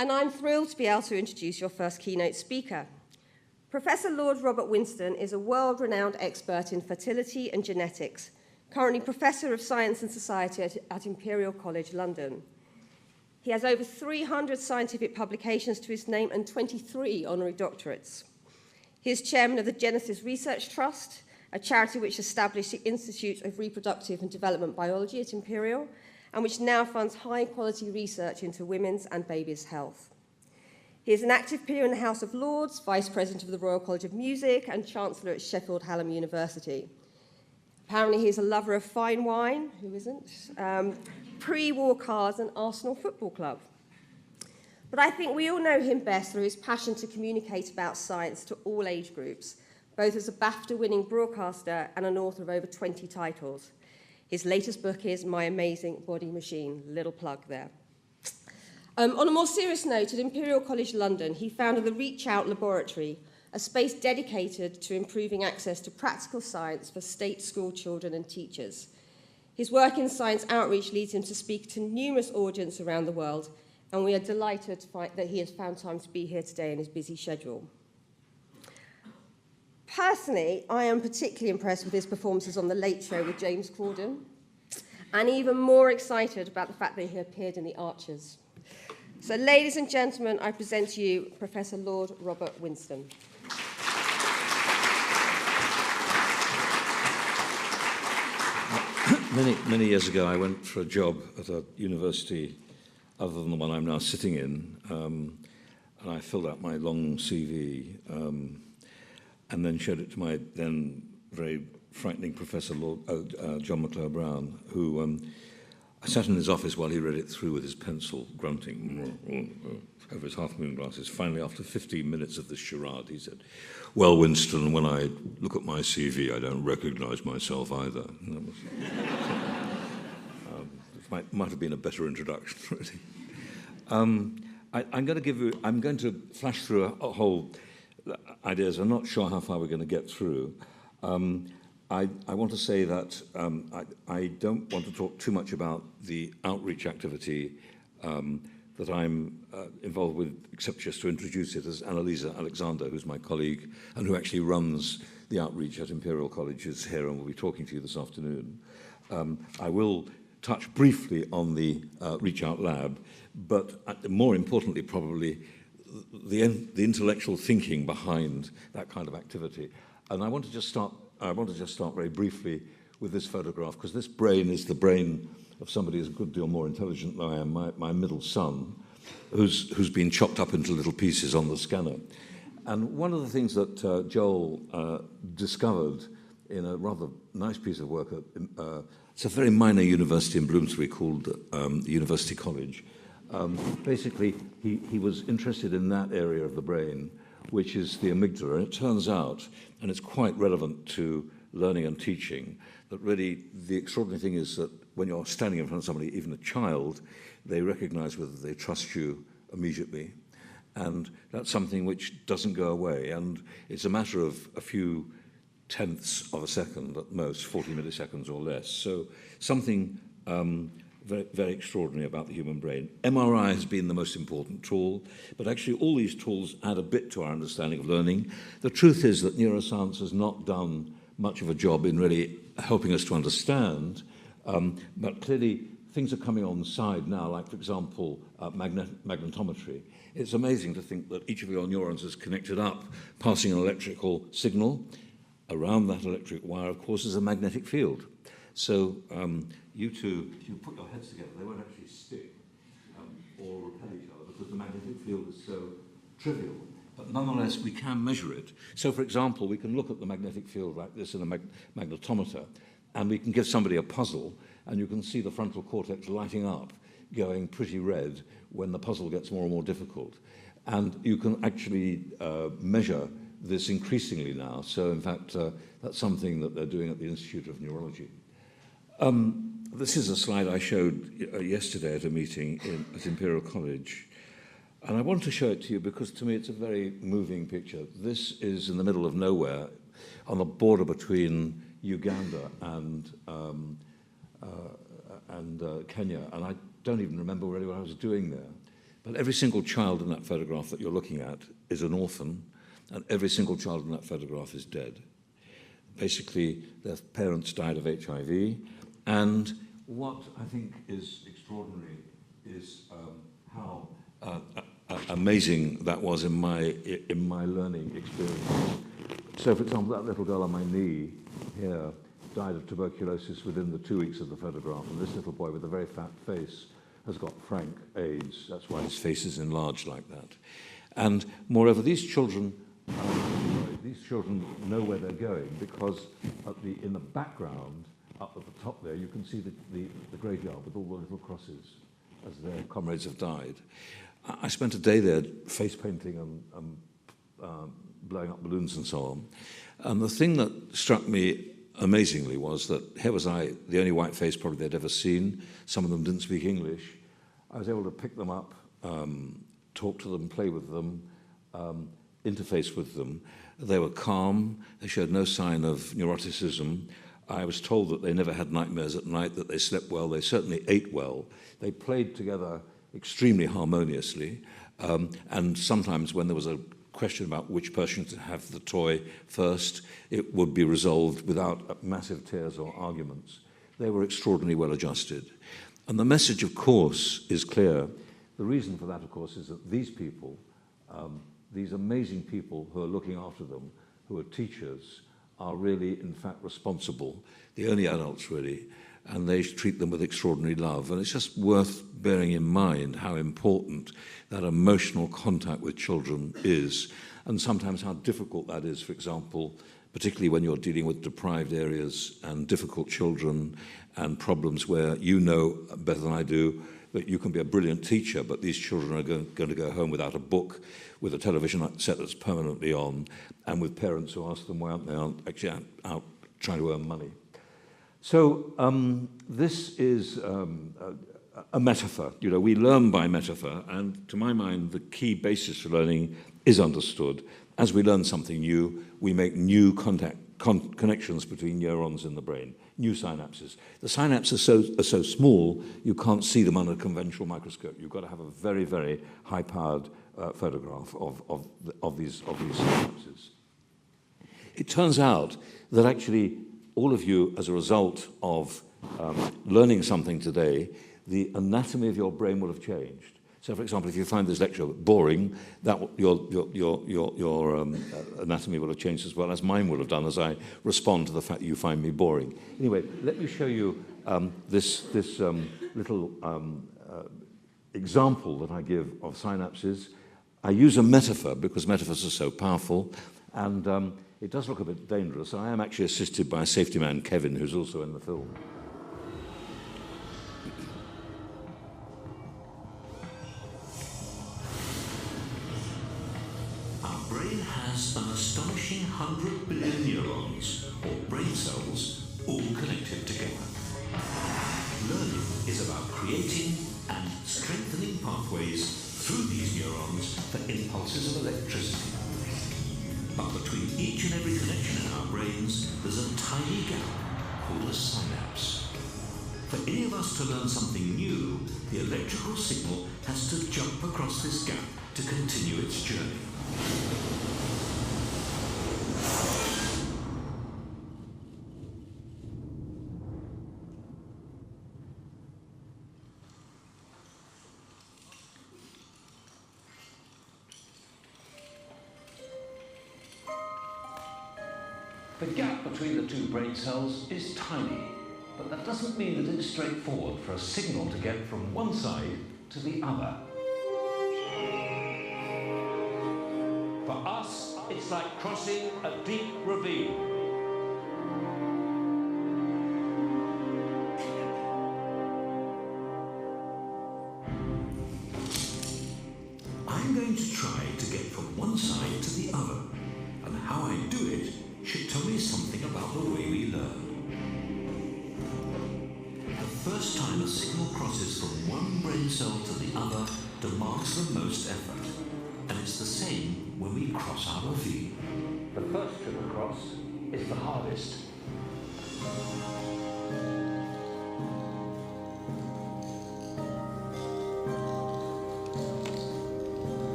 And I'm thrilled to be able to introduce your first keynote speaker. Professor Lord Robert Winston is a world-renowned expert in fertility and genetics, currently Professor of Science and Society at Imperial College London. He has over 300 scientific publications to his name and 23 honorary doctorates. He is chairman of the Genesis Research Trust, a charity which established the Institute of Reproductive and Development Biology at Imperial, and which now funds high-quality research into women's and babies' health. He is an active peer in the House of Lords, Vice President of the Royal College of Music, and Chancellor at Sheffield Hallam University. Apparently, he is a lover of fine wine, who isn't, pre-war cars and Arsenal Football Club. But I think we all know him best through his passion to communicate about science to all age groups, both as a BAFTA-winning broadcaster and an author of over 20 titles. His latest book is My Amazing Body Machine, little plug there. On a more serious note, at Imperial College London, he founded the Reach Out Laboratory, a space dedicated to improving access to practical science for state school children and teachers. His work in science outreach leads him to speak to numerous audiences around the world, and we are delighted to find that he has found time to be here today in his busy schedule. Personally, I am particularly impressed with his performances on The Late Show with James Corden, and even more excited about the fact that he appeared in The Archers. So, ladies and gentlemen, I present to you Professor Lord Robert Winston. Many years ago, I went for a job at a university other than the one I'm now sitting in, and I filled out my long CV, and then showed it to my then very frightening professor, John McClure Brown, who I sat in his office while he read it through with his pencil, grunting over his half-moon glasses. Finally, after 15 minutes of this charade, he said, "Well, Winston, when I look at my CV, I don't recognise myself either." And that was, might have been a better introduction, really. I'm going to flash through a whole ideas. I'm not sure how far we're going to get through. I want to say that I don't want to talk too much about the outreach activity that I'm involved with, except just to introduce it as Annalisa Alexander, who's my colleague and who actually runs the outreach at Imperial College, is here and will be talking to you this afternoon. I will touch briefly on the Reach Out Lab, but more importantly, probably, the intellectual thinking behind that kind of activity. And I want to just start very briefly with this photograph, because this brain is the brain of somebody who's a good deal more intelligent than I am, my middle son, who's been chopped up into little pieces on the scanner. And one of the things that Joel discovered in a rather nice piece of work at it's a very minor university in Bloomsbury called University College. Basically, he was interested in that area of the brain, which is the amygdala. And it turns out, and it's quite relevant to learning and teaching, that really the extraordinary thing is that when you're standing in front of somebody, even a child, they recognize whether they trust you immediately. And that's something which doesn't go away. And it's a matter of a few tenths of a second at most, 40 milliseconds or less. So something very, very extraordinary about the human brain. MRI has been the most important tool, but actually all these tools add a bit to our understanding of learning. The truth is that neuroscience has not done much of a job in really helping us to understand, but clearly things are coming on side now, like, for example, magnetometry. It's amazing to think that each of your neurons is connected up, passing an electrical signal. Around that electric wire, of course, is a magnetic field. So you two, if you put your heads together, they won't actually stick or repel each other because the magnetic field is so trivial. But nonetheless, we can measure it. So, for example, we can look at the magnetic field like this in a magnetometer, and we can give somebody a puzzle, and you can see the frontal cortex lighting up, going pretty red when the puzzle gets more and more difficult. And you can actually measure this increasingly now. So, in fact, that's something that they're doing at the Institute of Neurology. This is a slide I showed yesterday at a meeting at Imperial College. And I want to show it to you because, to me, it's a very moving picture. This is in the middle of nowhere, on the border between Uganda and Kenya. And I don't even remember really what I was doing there. But every single child in that photograph that you're looking at is an orphan, and every single child in that photograph is dead. Basically, their parents died of HIV, and what I think is extraordinary is how amazing that was in my learning experience. So, for example, that little girl on my knee here died of tuberculosis within the 2 weeks of the photograph, and this little boy with a very fat face has got frank AIDS. That's why his face is enlarged like that. And moreover, these children know where they're going, because in the background, up at the top there, you can see the graveyard with all the little crosses as their comrades have died. I spent a day there face painting and blowing up balloons and so on. And the thing that struck me amazingly was that here was I, the only white face probably they'd ever seen. Some of them didn't speak English. I was able to pick them up, talk to them, play with them, interface with them. They were calm. They showed no sign of neuroticism. I was told that they never had nightmares at night, that they slept well. They certainly ate well. They played together extremely harmoniously. And sometimes when there was a question about which person to have the toy first, it would be resolved without massive tears or arguments. They were extraordinarily well adjusted. And the message, of course, is clear. The reason for that, of course, is that these people, these amazing people who are looking after them, who are teachers, are really, in fact, responsible, the only adults really, and they treat them with extraordinary love. And it's just worth bearing in mind how important that emotional contact with children is, and sometimes how difficult that is, for example, particularly when you're dealing with deprived areas and difficult children and problems where you know better than I do that you can be a brilliant teacher, but these children are going to go home without a book, with a television set that's permanently on, and with parents who ask them why aren't they actually out trying to earn money. So this is a metaphor. You know, we learn by metaphor, and to my mind, the key basis for learning is understood. As we learn something new, we make new connections between neurons in the brain, new synapses. The synapses are so small, you can't see them under a conventional microscope. You've got to have a very, very high-powered photograph of these synapses. It turns out that actually all of you, as a result of learning something today, the anatomy of your brain will have changed. So, for example, if you find this lecture boring, that your anatomy will have changed as well as mine will have done as I respond to the fact that you find me boring. Anyway, let me show you this little example that I give of synapses. I use a metaphor because metaphors are so powerful, and it does look a bit dangerous. I am actually assisted by a safety man, Kevin, who's also in the film. An astonishing 100 billion neurons, or brain cells, all connected together. Learning is about creating and strengthening pathways through these neurons for impulses of electricity. But between each and every connection in our brains, there's a tiny gap called a synapse. For any of us to learn something new, the electrical signal has to jump across this gap to continue its journey. The gap between the two brain cells is tiny, but that doesn't mean that it's straightforward for a signal to get from one side to the other. For us, it's like crossing a deep ravine. I'm going to try to get from one side to the other, and how I do it should tell me something about the way we learn. The first time a signal crosses from one brain cell to the other demands the most effort, and it's the same when we cross our ravine. The first trip across is the hardest.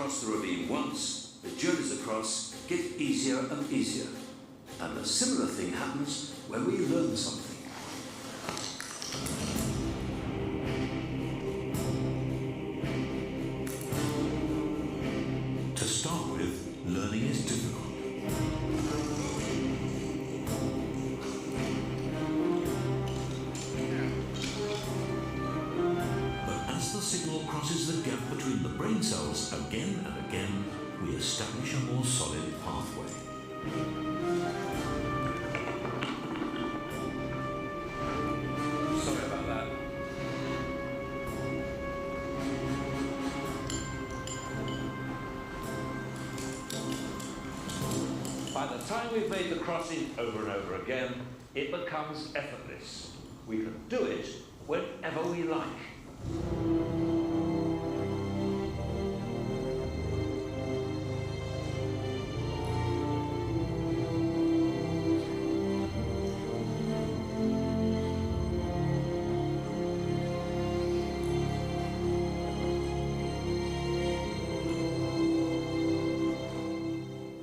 across the ravine once, the journeys across get easier and easier. And a similar thing happens when we learn something. To start with, learning is difficult. But as the signal crosses the gap between the brain cells again and again, we establish a more solid pathway. Sorry about that. By the time we've made the crossing over and over again, it becomes effortless. We can do it whenever we like.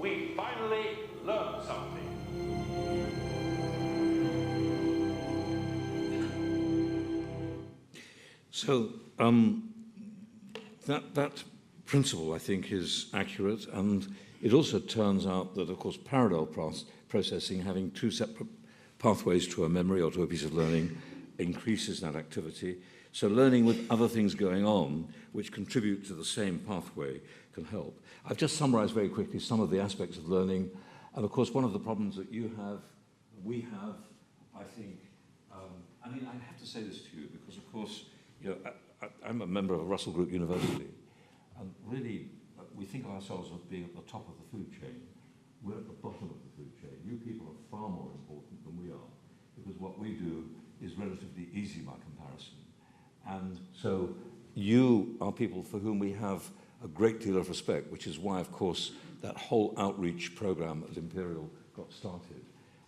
We finally learned something. So that principle, I think, is accurate, and it also turns out that, of course, parallel processing, having two separate pathways to a memory or to a piece of learning, increases that activity. So learning with other things going on, which contribute to the same pathway, can help. I've just summarized very quickly some of the aspects of learning, and of course, one of the problems that you have, we have, I think, I mean, I have to say this to you because, of course, you know, I'm a member of a Russell Group University, and really, we think of ourselves as being at the top of the food chain. We're at the bottom of the food chain. You people are far more important than we are, because what we do is relatively easy by comparison. And so you are people for whom we have a great deal of respect, which is why, of course, that whole outreach program at Imperial got started.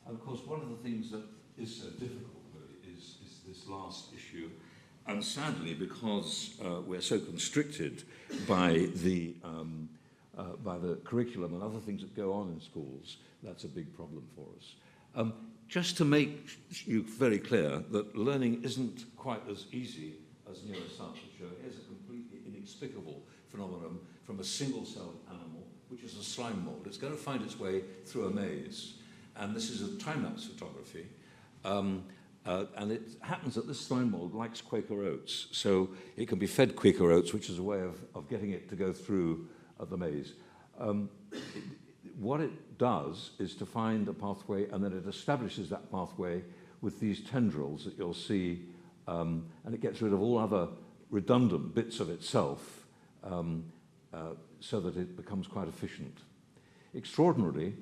And of course, one of the things that is so difficult, really, is this last issue. And sadly, because we're so constricted by the curriculum and other things that go on in schools, that's a big problem for us. Just to make you very clear that learning isn't quite as easy as neuroscience will show. Here's a completely inexplicable phenomenon from a single-celled animal, which is a slime mold. It's going to find its way through a maze. And this is a time-lapse photography. And it happens that this slime mold likes Quaker oats. So it can be fed Quaker oats, which is a way of getting it to go through the maze. What it does is to find a pathway, and then it establishes that pathway with these tendrils that you'll see, and it gets rid of all other redundant bits of itself so that it becomes quite efficient. Extraordinarily,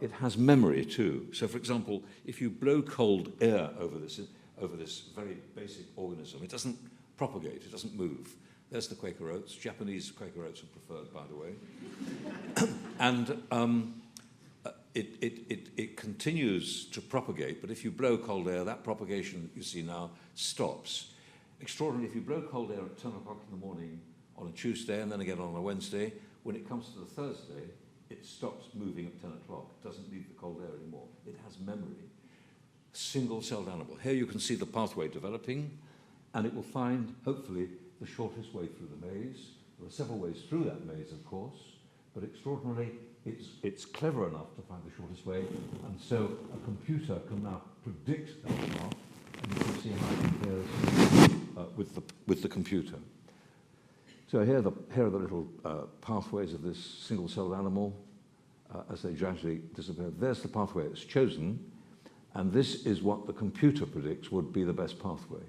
it has memory too. So, for example, if you blow cold air over this very basic organism, it doesn't propagate, it doesn't move. There's the Quaker oats. Japanese Quaker oats are preferred, by the way. And it continues to propagate, but if you blow cold air, that propagation that you see now stops. Extraordinary, if you blow cold air at 10 o'clock in the morning on a Tuesday and then again on a Wednesday, when it comes to the Thursday, it stops moving at 10 o'clock. It doesn't need the cold air anymore. It has memory. Single-celled animal. Here you can see the pathway developing, and it will find, hopefully, the shortest way through the maze. There are several ways through that maze, of course, but extraordinarily, it's clever enough to find the shortest way, and so a computer can now predict that path, and you can see how it compares with the computer. So here are the little pathways of this single-celled animal as they gradually disappear. There's the pathway it's chosen, and this is what the computer predicts would be the best pathway.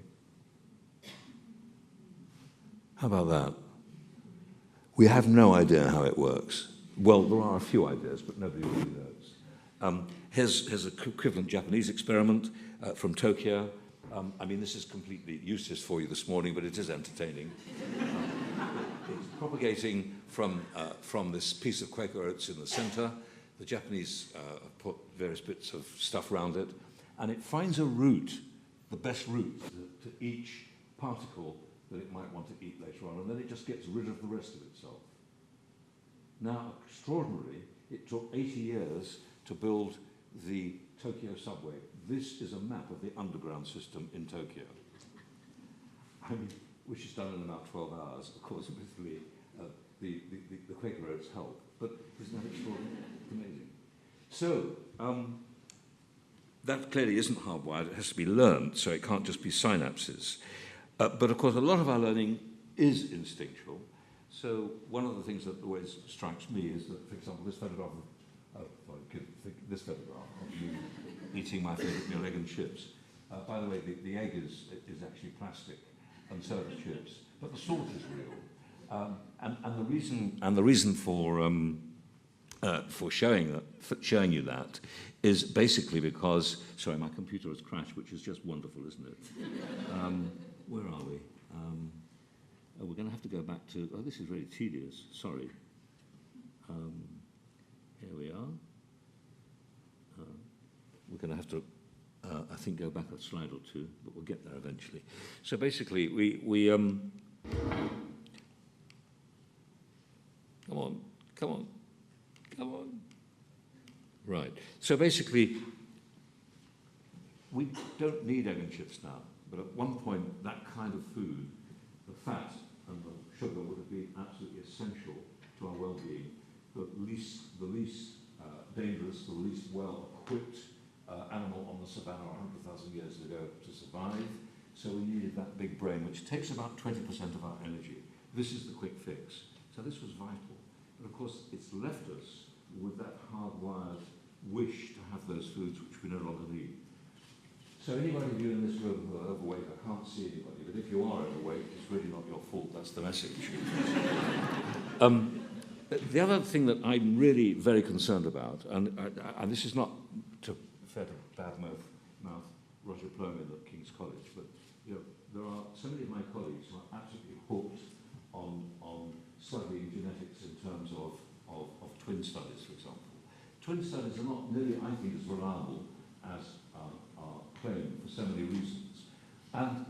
How about that? We have no idea how it works. Well, there are a few ideas, but nobody really knows. Here's an equivalent Japanese experiment from Tokyo. I mean, this is completely useless for you this morning, but it is entertaining. It's propagating from this piece of Quaker oats in the center. The Japanese put various bits of stuff around it, and it finds a route, the best route to each particle that it might want to eat later on, and then it just gets rid of the rest of itself. Now, extraordinarily, it took 80 years to build the Tokyo subway. This is a map of the underground system in Tokyo, which is done in about 12 hours, of course, with the Quaker Oats help. But isn't that extraordinary? Amazing. So, that clearly isn't hardwired. It has to be learned, so it can't just be synapses. But, of course, a lot of our learning is instinctual. So one of the things that always strikes me is that, for example, this photograph of me eating my favourite meal, egg and chips. By the way, the egg is actually plastic, and so are the chips. But the salt is real. And the reason for showing you that is basically because, sorry, my computer has crashed, which is just wonderful, isn't it? Where are we? We're going to have to go back to, this is really tedious, sorry. Here we are. We're going to have to, I think, go back a slide or two, but we'll get there eventually. So basically, we come on. Right. So basically, we don't need egg and chips now, but at one point, that kind of food, the fat and the sugar would have been absolutely essential to our well-being. The least dangerous, the least well-equipped animal on the savannah 100,000 years ago to survive. So we needed that big brain, which takes about 20% of our energy. This is the quick fix. So this was vital. But of course, it's left us with that hardwired wish to have those foods which we no longer need. So anybody of you in this room who are overweight, I can't see anybody, but if you are overweight, it's really not your fault. That's the message. The other thing that I'm really very concerned about, and this is not to fair to badmouth Roger Plowman at King's College, but there are so many of my colleagues who are absolutely hooked on studying genetics in terms of twin studies, for example. Twin studies are not nearly, I think, as reliable as are claimed for so many reasons. And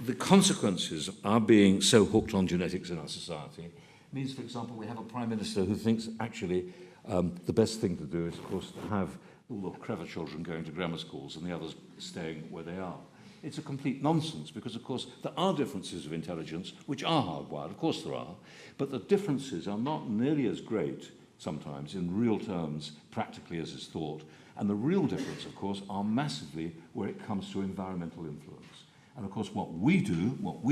the consequences of being so hooked on genetics in our society means, for example, we have a Prime Minister who thinks actually the best thing to do is, of course, to have all the clever children going to grammar schools and the others staying where they are. It's a complete nonsense because, of course, there are differences of intelligence which are hardwired, of course there are, but the differences are not nearly as great sometimes in real terms practically as is thought. And the real difference, of course, are massively where it comes to environmental influence. And of course, what we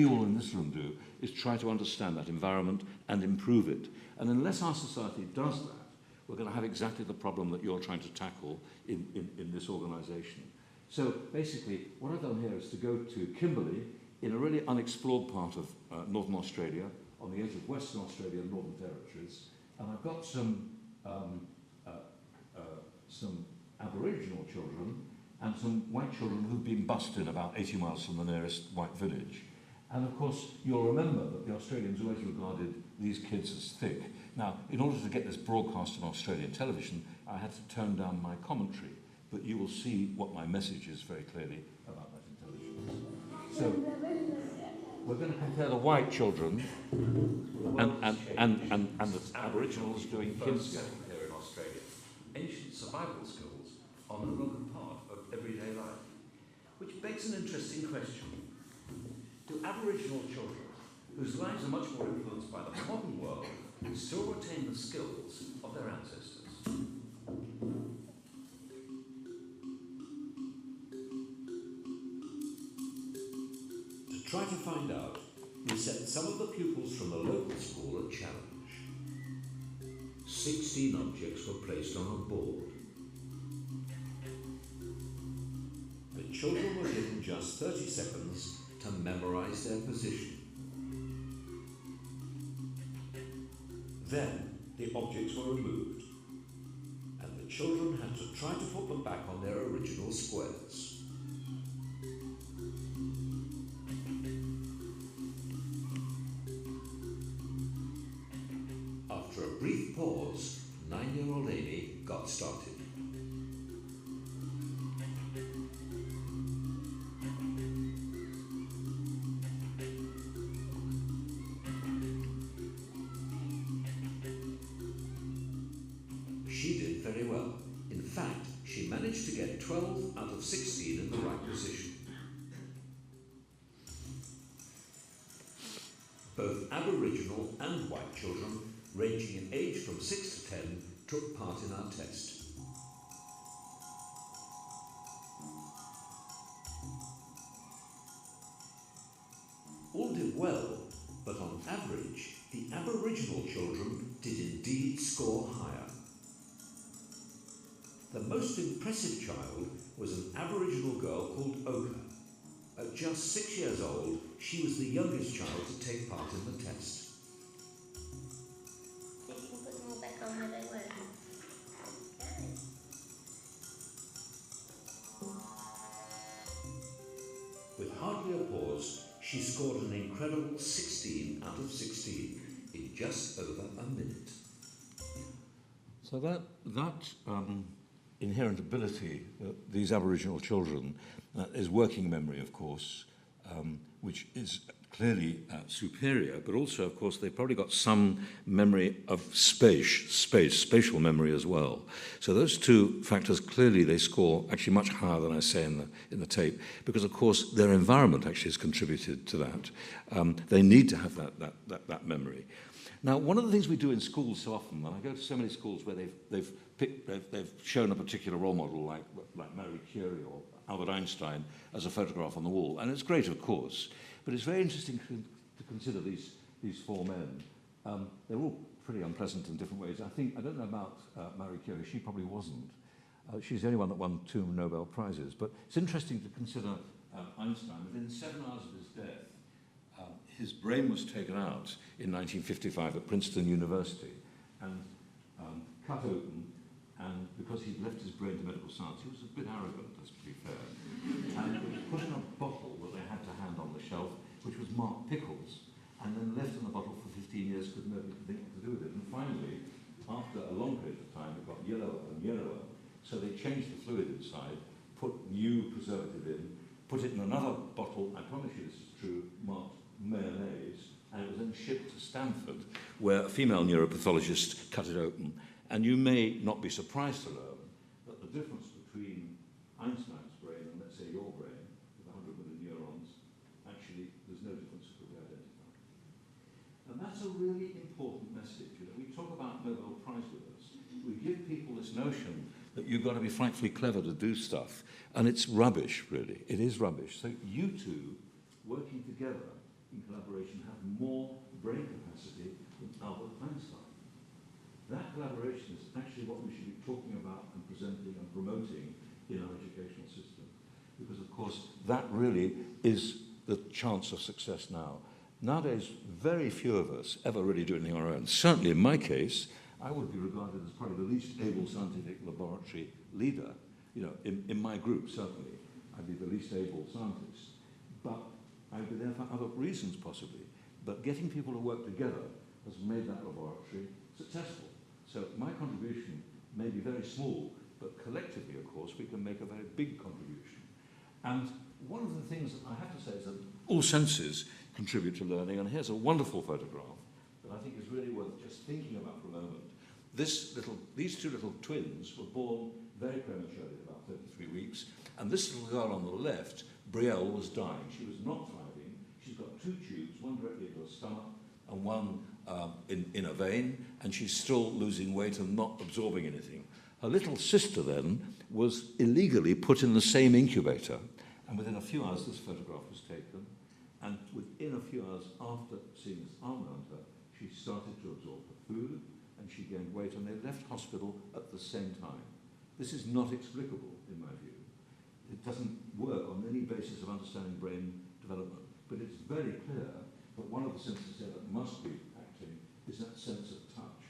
all in this room do, is try to understand that environment and improve it. And unless our society does that, we're going to have exactly the problem that you're trying to tackle in this organisation. So basically, what I've done here is to go to Kimberley, in a really unexplored part of northern Australia, on the edge of Western Australia and Northern Territories, and I've got some Aboriginal children and some white children who've been bussed in about 80 miles from the nearest white village. And of course, you'll remember that the Australians always regarded these kids as thick. Now, in order to get this broadcast on Australian television, I had to tone down my commentary, but you will see what my message is very clearly about that intelligence. So, we're going to compare the white children and the Aboriginals doing kindscale here in Australia. Ancient survival skills are no longer part of everyday life, which begs an interesting question. Do Aboriginal children, whose lives are much more influenced by the modern world, still retain the skills of their ancestors? To try to find out, we set some of the pupils from the local school a challenge. 16 objects were placed on a board. The children were given just 30 seconds to memorize their position. Then the objects were removed, and the children had to try to put them back on their original squares. After a brief pause, 9-year-old Amy got started. very well. In fact, she managed to get 12 out of 16 in the right position. Both Aboriginal and white children, ranging in age from 6 to 10, took part in our test. All did well, but on average, the Aboriginal children did indeed score higher. The most impressive child was an Aboriginal girl called Oka. At just 6 years old, she was the youngest child to take part in the test. You can put them all back on where they were. Okay. With hardly a pause, she scored an incredible 16 out of 16 in just over a minute. So that inherent ability that these Aboriginal children is working memory, of course, which is clearly superior, but also, of course, they've probably got some memory of spatial memory as well. So those two factors, clearly they score actually much higher than I say in the tape, because, of course, their environment actually has contributed to that. They need to have that memory. Now, one of the things we do in schools so often, and I go to so many schools where they've shown a particular role model like Marie Curie or Albert Einstein as a photograph on the wall, and it's great, of course, but it's very interesting to consider these four men. They're all pretty unpleasant in different ways. I don't know about Marie Curie. She probably wasn't. She's the only one that won 2 Nobel Prizes. But it's interesting to consider Einstein. Within 7 hours of his death, his brain was taken out in 1955 at Princeton University and cut open. And because he'd left his brain to medical science, he was a bit arrogant, let's be fair. And it was put in a bottle that they had to hand on the shelf, which was marked pickles, and then left in the bottle for 15 years because nobody could think what to do with it. And finally, after a long period of time, it got yellower and yellower. So they changed the fluid inside, put new preservative in, put it in another bottle, I promise you this is true, marked mayonnaise, and it was then shipped to Stanford, where a female neuropathologist cut it open. And you may not be surprised to learn that the difference between Einstein's brain and, let's say, your brain, with 100 million neurons, actually, there's no difference that could be identified. And that's a really important message. You know, we talk about Nobel Prize winners. We give people this notion that you've got to be frightfully clever to do stuff. And it's rubbish, really. It is rubbish. So you two, working together in collaboration, have more brain capacity than Albert Einstein. That collaboration is actually what we should be talking about and presenting and promoting in our educational system. Because, of course, that really is the chance of success now. Nowadays, very few of us ever really do anything on our own. Certainly, in my case, I would be regarded as probably the least able scientific laboratory leader. You know, in my group, certainly, I'd be the least able scientist. But I'd be there for other reasons, possibly. But getting people to work together has made that laboratory successful. So my contribution may be very small, but collectively, of course, we can make a very big contribution. And one of the things that I have to say is that all senses contribute to learning, and here's a wonderful photograph that I think is really worth just thinking about for a moment. These two little twins were born very prematurely, about 33 weeks, and this little girl on the left, Brielle, was dying. She was not thriving. She's got 2 tubes, one directly into her stomach and one in a vein, and she's still losing weight and not absorbing anything. Her little sister then was illegally put in the same incubator, and within a few hours this photograph was taken, and within a few hours after seeing this arm around her, she started to absorb her food, and she gained weight, and they left hospital at the same time. This is not explicable, in my view. It doesn't work on any basis of understanding brain development, but it's very clear that one of the senses there that must be acting is that sense of touch.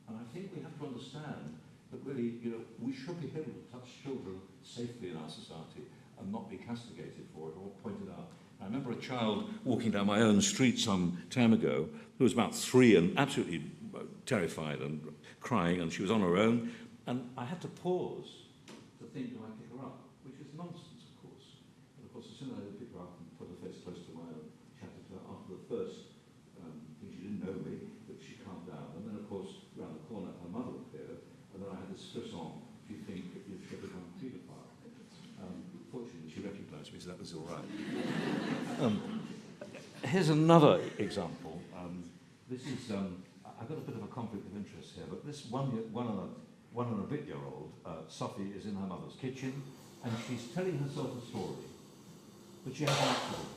And I think we have to understand that really, you know, we should be able to touch children safely in our society and not be castigated for it or pointed out. I remember a child walking down my own street some time ago who was about 3 and absolutely terrified and crying, and she was on her own, and I had to pause to think, do I pick her up? Which is nonsense, of course. And of course, as soon as I picked her up and put her face close to mine and chatted to her after the first thing, she didn't know me, but she calmed down. And then, of course, round the corner, her mother appeared, and then I had this everything's all right. Here's another example. This is, I've got a bit of a conflict of interest here, but this one and a bit year old, Sophie, is in her mother's kitchen, and she's telling herself a story, but she has an accident.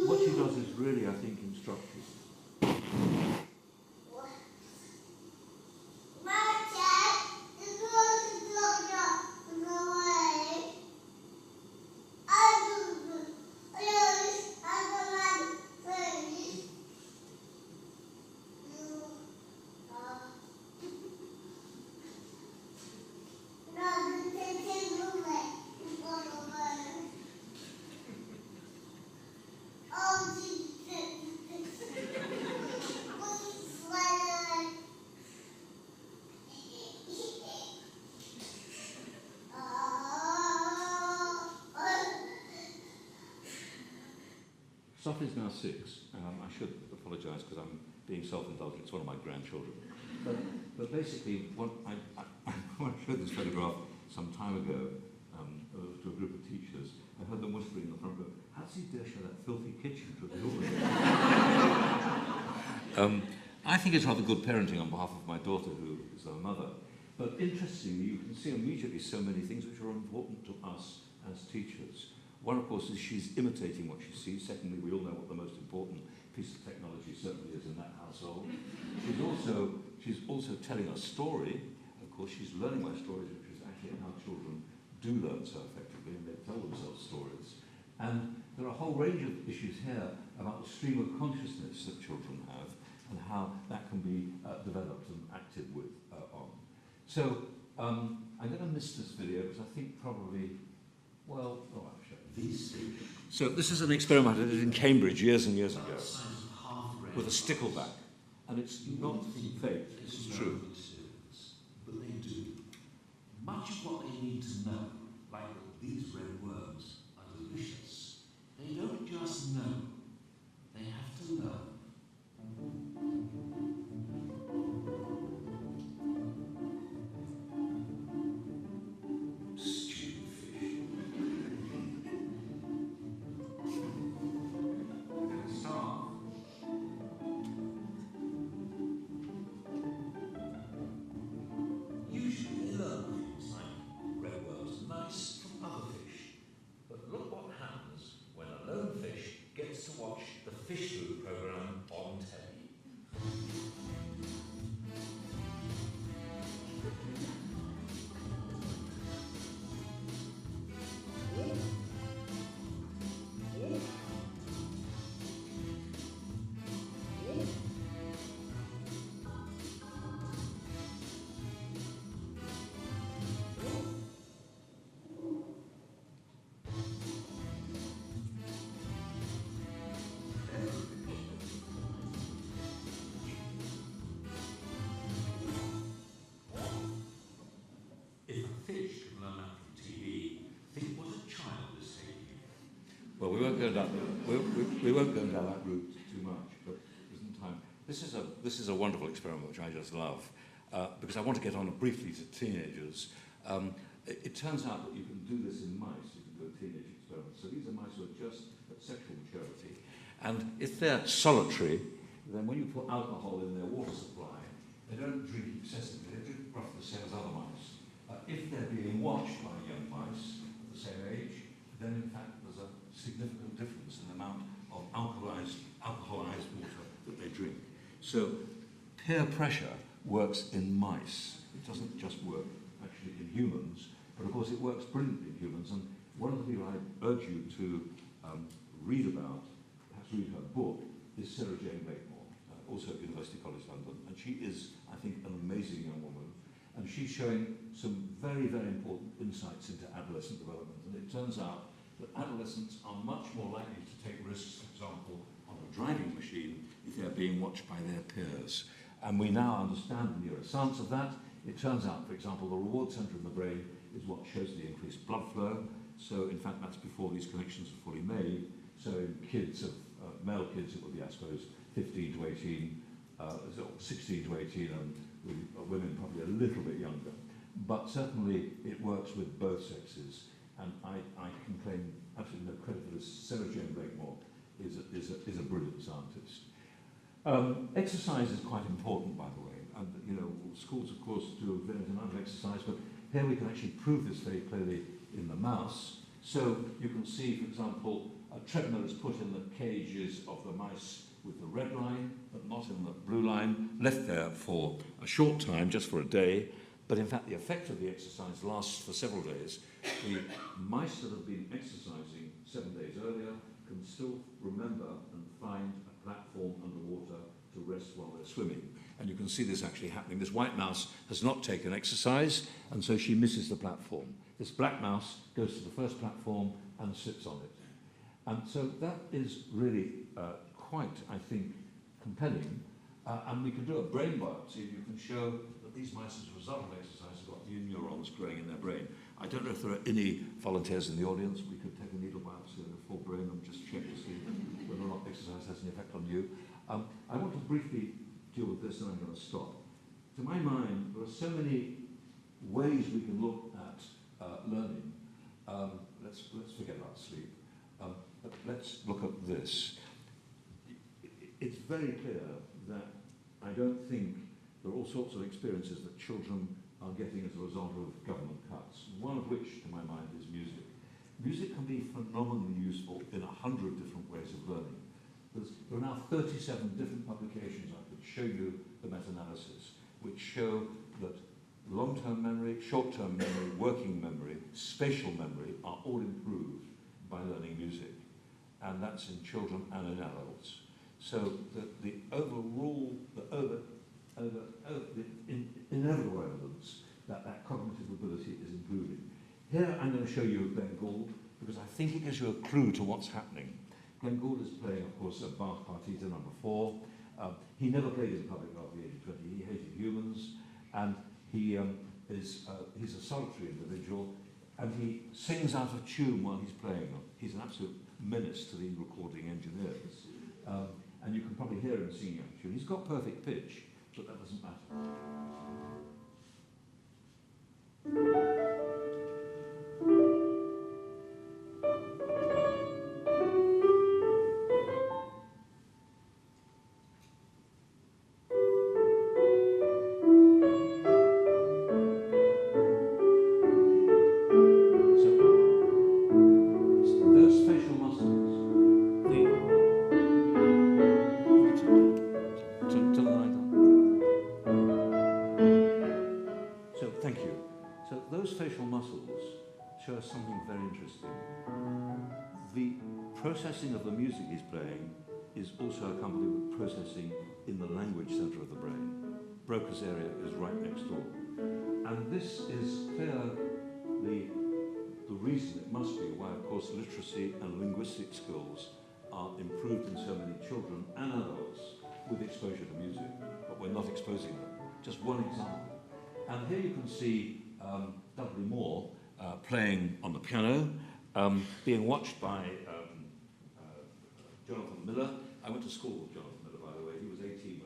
What she does is really, I think, instructive. Sophie's now 6. I should apologise because I'm being self-indulgent. It's one of my grandchildren. But basically, when I showed this photograph some time ago to a group of teachers, I heard them whispering in the front room, how does he dare show that filthy kitchen to the audience? I think it's rather good parenting on behalf of my daughter, who is her mother. But interestingly, you can see immediately so many things which are important to us as teachers. One, of course, is she's imitating what she sees. Secondly, we all know what the most important piece of technology certainly is in that household. She's also telling a story. Of course, she's learning my stories, which is actually how children do learn so effectively, and they tell themselves stories. And there are a whole range of issues here about the stream of consciousness that children have and how that can be developed and acted with on. So I'm going to miss this video because I think probably, well, oh, I'll show you. So this is an experiment I did in Cambridge years and years ago with a stickleback. And it's not fake, it's true. But they do. Much of what they need to know, like these red worms, are delicious. They don't just know, they have to learn. Stupid fish. Start. Usually they learn things like red worms are nice from other fish. But look what happens when a lone fish gets to watch the Fish Food programme on telly. If a fish can learn that from TV, think what a child is taking. Well, we won't go down that route too much, but there's no time. This is a wonderful experiment which I just love because I want to get on briefly to teenagers. It turns out that you can do this in mice. You can do a teenage experiment. So these are mice who are just at sexual maturity, and if they're solitary, then when you put alcohol in their water supply, they don't drink excessively. They drink roughly the same as other mice. If they're being watched by young mice of the same age, then in fact there's a significant difference in the amount of alcoholized water that they drink. So peer pressure works in mice. It doesn't just work actually in humans, but of course it works brilliantly in humans. And one of the people I urge you to read about, perhaps read her book, is Sarah Jane Blakemore, also at University College London. And she is, I think, an amazing young woman. And she's showing some very, very important insights into adolescent development. And it turns out that adolescents are much more likely to take risks, for example, on a driving machine if they're being watched by their peers. And we now understand the neuroscience of that. It turns out, for example, the reward centre in the brain is what shows the increased blood flow. So, in fact, that's before these connections are fully made. So in kids, male kids, it would be, I suppose, 15 to 18, 16 to 18, and with women probably a little bit younger. but certainly it works with both sexes, and I can claim absolutely no credit for this. Sarah Jane Blakemore is a brilliant scientist. Exercise is quite important, by the way, and you know, schools of course do various amount of exercise, but here we can actually prove this very clearly in the mouse. So you can see, for example, a treadmill is put in the cages of the mice with the red line, but not in the blue line, left there for a short time, just for a day, but in fact the effect of the exercise lasts for several days. The mice that have been exercising 7 days earlier can still remember and find a platform underwater to rest while they're swimming. And you can see this actually happening. This white mouse has not taken exercise, and so she misses the platform. This black mouse goes to the first platform and sits on it. And so that is really quite, I think, compelling. And we can do a brain biopsy, and you can show that these mice, as a result of exercise, have got new neurons growing in their brain. I don't know if there are any volunteers in the audience. We could take a needle biopsy of the full brain and just check to see whether or not exercise has any effect on you. I want to briefly deal with this, and I'm going to stop. To my mind, there are so many ways we can look at learning. Let's forget about sleep. But let's look at this. It's very clear that I don't think there are all sorts of experiences that children are getting as a result of government cuts, one of which, to my mind, is music. Music can be phenomenally useful in 100 different ways of learning. There are now 37 different publications I could show you the meta-analysis, which show that long-term memory, short-term memory, working memory, spatial memory are all improved by learning music. And that's in children and in adults. So the overall, inevitable evidence that cognitive ability is improving. Here I'm going to show you Glenn Gould, because I think it gives you a clue to what's happening. Glenn Gould is playing, of course, a Bach Partita No. 4. He never played in public after the age of 20. He hated humans, and he's a solitary individual, and he sings out of tune while he's playing. He's an absolute menace to the recording engineers. And you can probably hear him singing out of tune. He's got perfect pitch, but that doesn't matter. Something very interesting. The processing of the music he's playing is also accompanied with processing in the language center of the brain. Broca's area is right next door. And this is clearly the reason it must be why, of course, literacy and linguistic skills are improved in so many children and adults with exposure to music, but we're not exposing them. Just one example. And here you can see Dudley Moore playing on the piano, being watched by Jonathan Miller. I went to school with Jonathan Miller, by the way. He was 18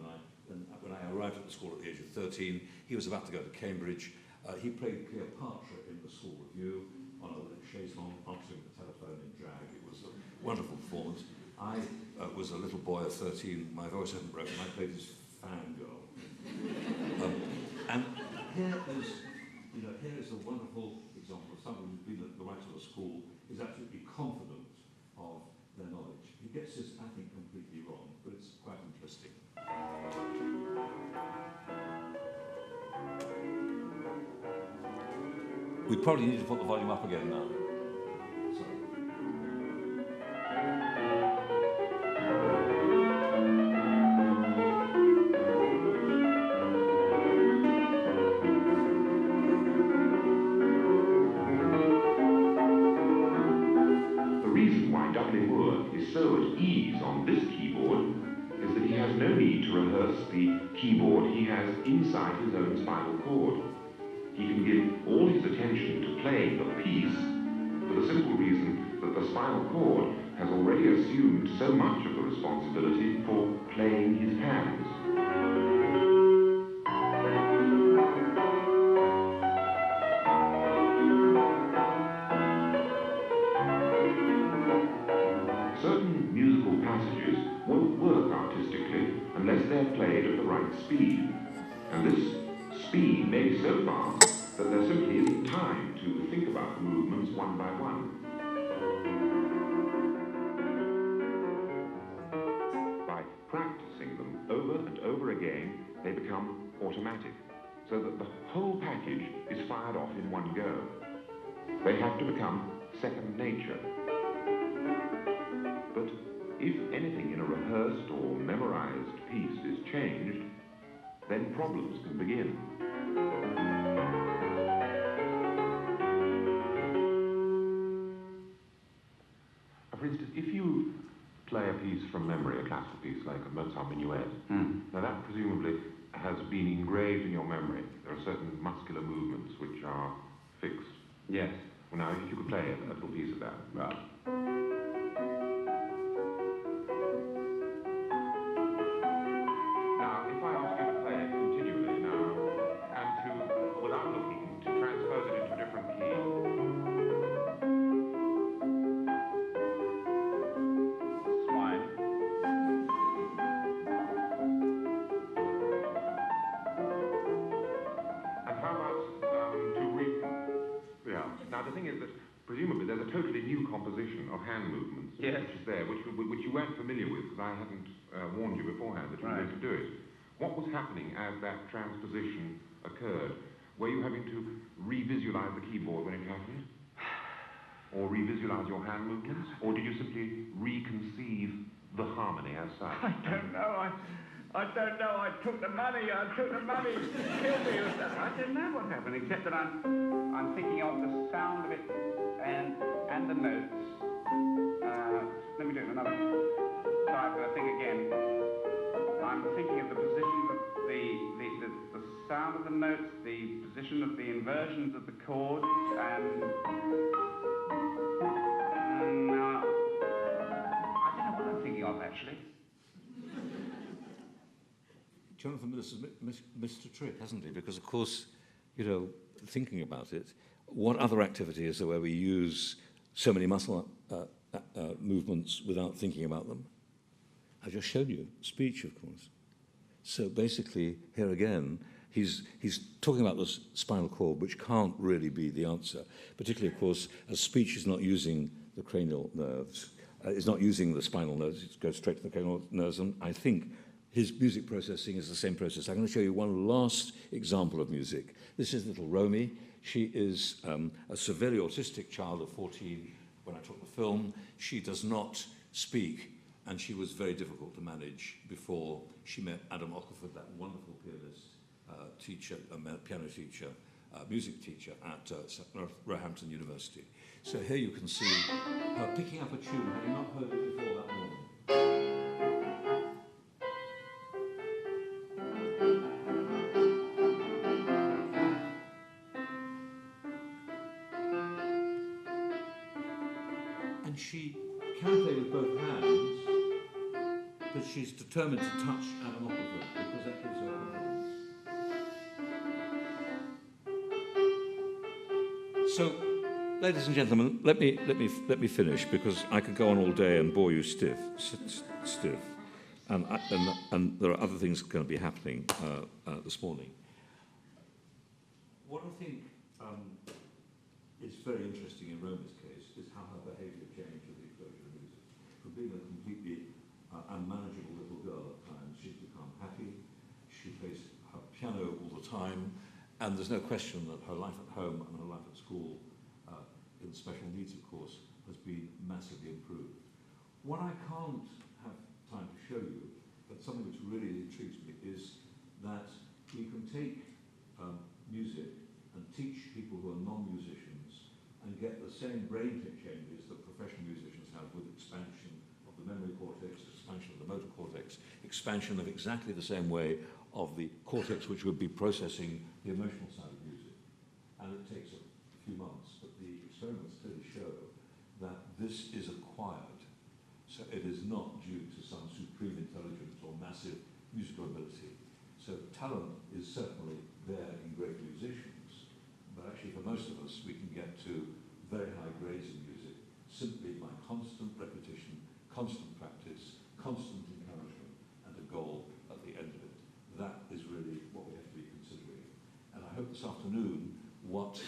when I arrived at the school at the age of 13. He was about to go to Cambridge. He played Cleopatra in the school review on a chaise longue, answering the telephone in drag. It was a wonderful performance. I was a little boy at 13. My voice hadn't broken. I played this fangirl. And here is a wonderful example of someone who's been at the right sort of school, is absolutely confident of their knowledge. He gets this, I think, completely wrong, but it's quite interesting. We probably need to put the volume up again now. Sorry. So at ease on this keyboard is that he has no need to rehearse the keyboard he has inside his own spinal cord. He can give all his attention to playing the piece for the simple reason that the spinal cord has already assumed so much of the responsibility for playing his hands. unless they're played at the right speed. And this speed may be so fast that there simply isn't time to think about the movements one by one. By practicing them over and over again, they become automatic, so that the whole package is fired off in one go. They have to become second nature. But if anything in a rehearsed or memorized piece is changed, then problems can begin. For instance, if you play a piece from memory, a classical piece like a Mozart minuet, now that presumably has been engraved in your memory. There are certain muscular movements which are fixed. Yes. Well, now, if you could play a little piece of that. Right. Now, if I ask you to play it continually now, and to, without looking, to transpose it into a different key. Swine. And how about yeah. Now, the thing is that presumably there's a totally new composition of hand movements, Yes. which is there, which you weren't familiar with because I hadn't warned you beforehand that you were Right. going to do it. What was happening as that transposition occurred? Were you having to revisualize the keyboard when it happened? Or revisualize your hand movements? Or did you simply reconceive the harmony as such? I don't know. I don't know. I took the money. Kill me. I don't know what happened, except that I'm thinking of the sound of it and the notes. Let me do it another. So I've got to think again. I'm thinking of the positions of the sound of the notes, the position of the inversions of the chords, and I don't know what I'm thinking of actually. Jonathan, this has missed a trick, hasn't he? Because, of course, you know, thinking about it, what other activity is there where we use so many muscle movements without thinking about them? I just showed you speech, of course. So basically, here again, he's talking about the spinal cord, which can't really be the answer. Particularly, of course, as speech is not using the cranial nerves, it's not using the spinal nerves, it goes straight to the cranial nerves, and I think his music processing is the same process. I'm going to show you one last example of music. This is little Romy. She is a severely autistic child of 14 when I took the film. She does not speak, and she was very difficult to manage before she met Adam Ockerford, that wonderful pianist, teacher, piano teacher, music teacher at Roehampton University. So here you can see her picking up a tune, having not heard it before that morning. And she can play with both hands, but she's determined to touch Adam Ockerford because that gives her confidence. So, ladies and gentlemen, let me finish because I could go on all day and bore you stiff, and there are other things going to be happening this morning. What I think is very interesting in Romy's case is how her behaviour changed with the exposure of music. From being a completely unmanageable little girl at times, she's become happy. She plays her piano all the time, and there's no question that her life at home and her life at school, in special needs, of course, has been massively improved. What I can't have time to show you, but something which really intrigues me, is that we can take music and teach people who are non-musicians and get the same brain changes that professional musicians have with expansion of the memory cortex, expansion of the motor cortex, expansion of exactly the same way of the cortex which would be processing the emotional side of music. And it takes a few months, but the experiments clearly show that this is acquired. So it is not due to some supreme intelligence or massive musical ability. So talent is certainly there in great musicians, but actually for most of us we can get to very high grades in music simply by constant repetition, constant practice, constant encouragement, and a goal at the this afternoon, what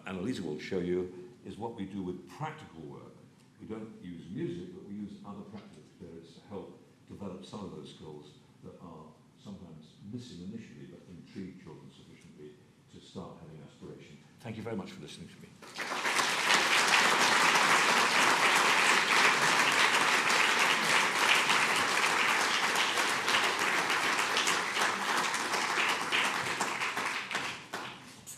Annalisa will show you is what we do with practical work. We don't use music, but we use other practical experience to help develop some of those skills that are sometimes missing initially, but intrigue children sufficiently to start having aspiration. Thank you very much for listening to me.